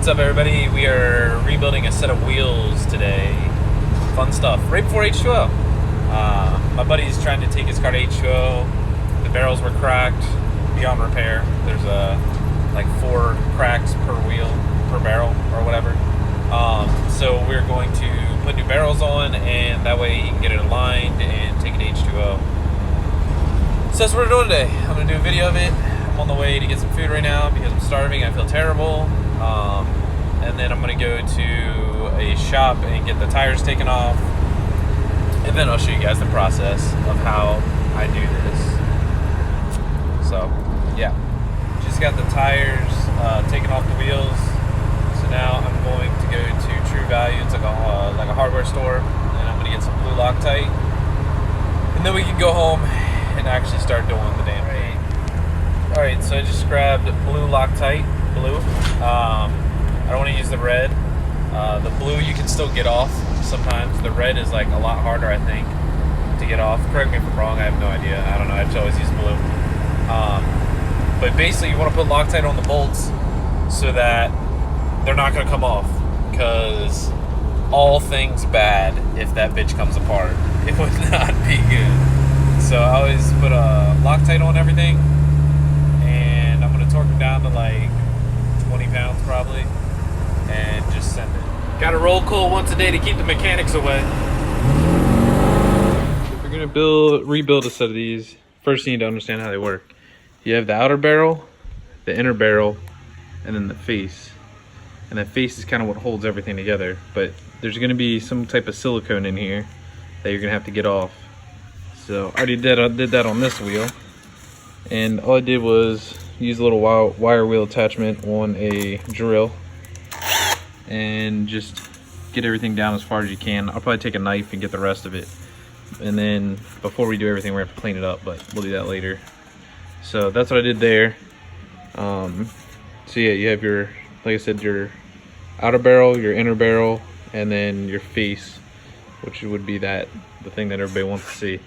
What's up, everybody? We are rebuilding a set of wheels today. Fun stuff. Right before H2O. My buddy's trying to take his car to H2O. The barrels were cracked, beyond repair. There's like 4 cracks per wheel, per barrel, or whatever. So we're going to put new barrels on, and that way he can get it aligned and take it to H2O. So that's what we're doing today. I'm going to do a video of it. I'm on the way to get some food right now because I'm starving. I feel terrible. And then I'm going to go to a shop and get the tires taken off. And then I'll show you guys the process of how I do this. So, yeah. Just got the tires taken off the wheels. So now I'm going to go to True Value. It's like a hardware store. And I'm going to get some blue Loctite. And then we can go home and actually start doing the damn thing. Alright, so I just grabbed blue Loctite. Blue. I don't want to use the red. The blue you can still get off sometimes. The red is like a lot harder, I think, to get off. Correct me if I'm wrong. I have no idea. I don't know. I just always use blue. But basically, you want to put Loctite on the bolts so that they're not going to come off. Because all things bad if that bitch comes apart. It would not be good. So I always put a Loctite on everything. And I'm going to torque them down to like 20 pounds probably, and just send it. Gotta roll coal once a day to keep the mechanics away. If you're gonna rebuild a set of these, first you need to understand how they work. You have the outer barrel, the inner barrel, and then the face. And the face is kind of what holds everything together, but there's gonna be some type of silicone in here that you're gonna have to get off. So I did that on this wheel, and all I did was use a little wire wheel attachment on a drill and just get everything down as far as you can. I'll probably take a knife and get the rest of it. And then before we do everything, we're gonna have to clean it up, but we'll do that later. So that's what I did there. So yeah, you have your, like I said, your outer barrel, your inner barrel, and then your face, which would be the thing that everybody wants to see.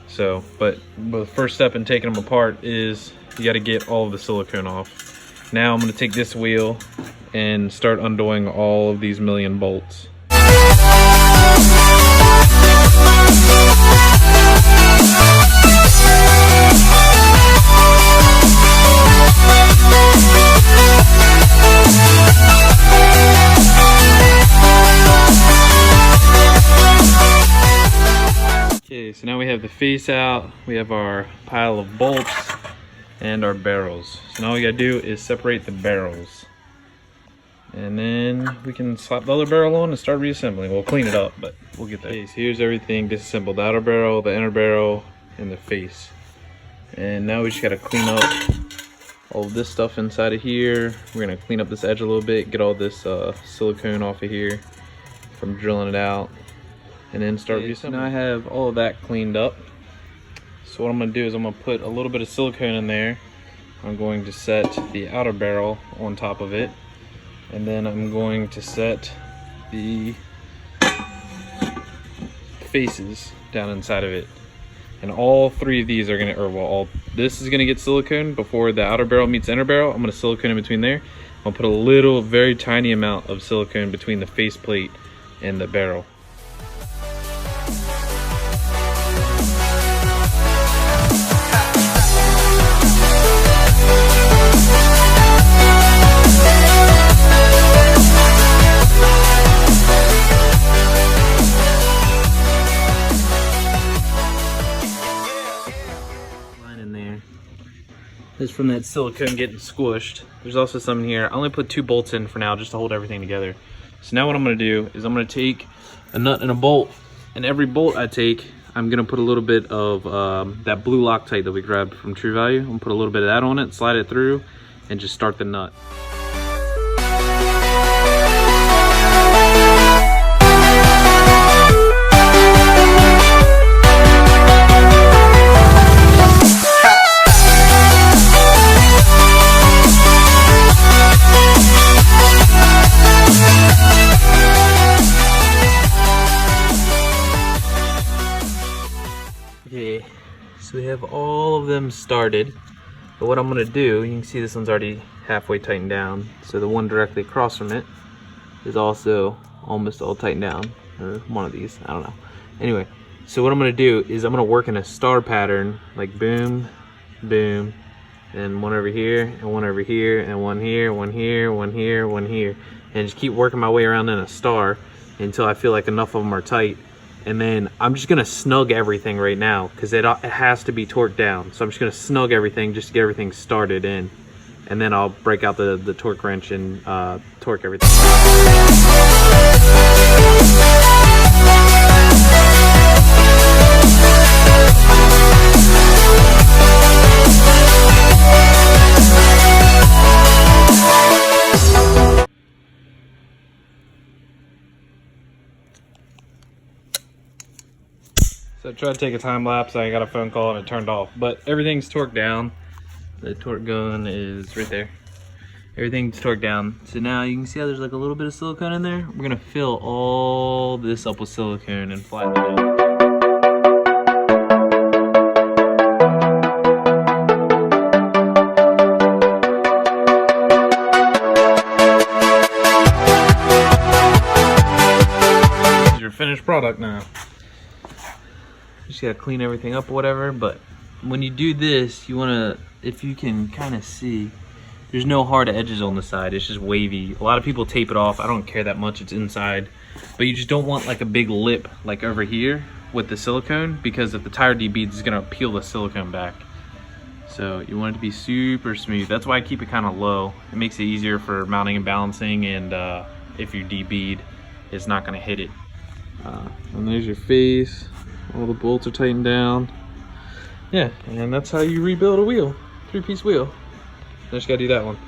So, but the first step in taking them apart is you got to get all of the silicone off. Now I'm going to take this wheel and start undoing all of these million bolts. Okay, so now we have the face out, we have our pile of bolts, and our barrels. So now all we gotta do is separate the barrels. And then we can slap the other barrel on and start reassembling. We'll clean it up, but we'll get there. Okay, so here's everything disassembled. The outer barrel, the inner barrel, and the face. And now we just gotta clean up all of this stuff inside of here. We're gonna clean up this edge a little bit, get all this silicone off of here from drilling it out, and then start reassembling. Now I have all of that cleaned up. So what I'm going to do is I'm going to put a little bit of silicone in there. I'm going to set the outer barrel on top of it. And then I'm going to set the faces down inside of it. And all 3 of these are going to, or well, this is going to get silicone before the outer barrel meets the inner barrel. I'm going to silicone in between there. I'll put a little, very tiny amount of silicone between the face plate and the barrel. Is from that silicone getting squished. There's also some in here. I only put 2 bolts in for now just to hold everything together. So now what I'm going to do is I'm going to take a nut and a bolt, and every bolt I take, I'm going to put a little bit of that blue Loctite that we grabbed from True Value. I'm going to put a little bit of that on it, slide it through, and just start the nut. Okay, so we have all of them started. But what I'm gonna do, you can see this one's already halfway tightened down. So the one directly across from it is also almost all tightened down. Or one of these, I don't know. Anyway, so what I'm gonna do is I'm gonna work in a star pattern, like boom, boom, and one over here, and one over here, and one here, one here, one here, one here. And just keep working my way around in a star until I feel like enough of them are tight. And then I'm just gonna snug everything right now because it has to be torqued down. So I'm just gonna snug everything just to get everything started in. And then I'll break out the torque wrench and torque everything. So I tried to take a time lapse, I got a phone call and it turned off. But everything's torqued down. The torque gun is right there. Everything's torqued down. So now you can see how there's like a little bit of silicone in there. We're gonna fill all this up with silicone and flatten it out. This is your finished product now. Just gotta clean everything up or whatever, but when you do this, you wanna, if you can kind of see, there's no hard edges on the side, it's just wavy. A lot of people tape it off, I don't care that much, it's inside. But you just don't want like a big lip like over here with the silicone, because if the tire debeads, it's gonna peel the silicone back. So you want it to be super smooth. That's why I keep it kind of low. It makes it easier for mounting and balancing, and if you debead, it's not gonna hit it. And there's your face. All the bolts are tightened down. Yeah, and that's how you rebuild a wheel. 3-piece wheel. I just gotta do that one.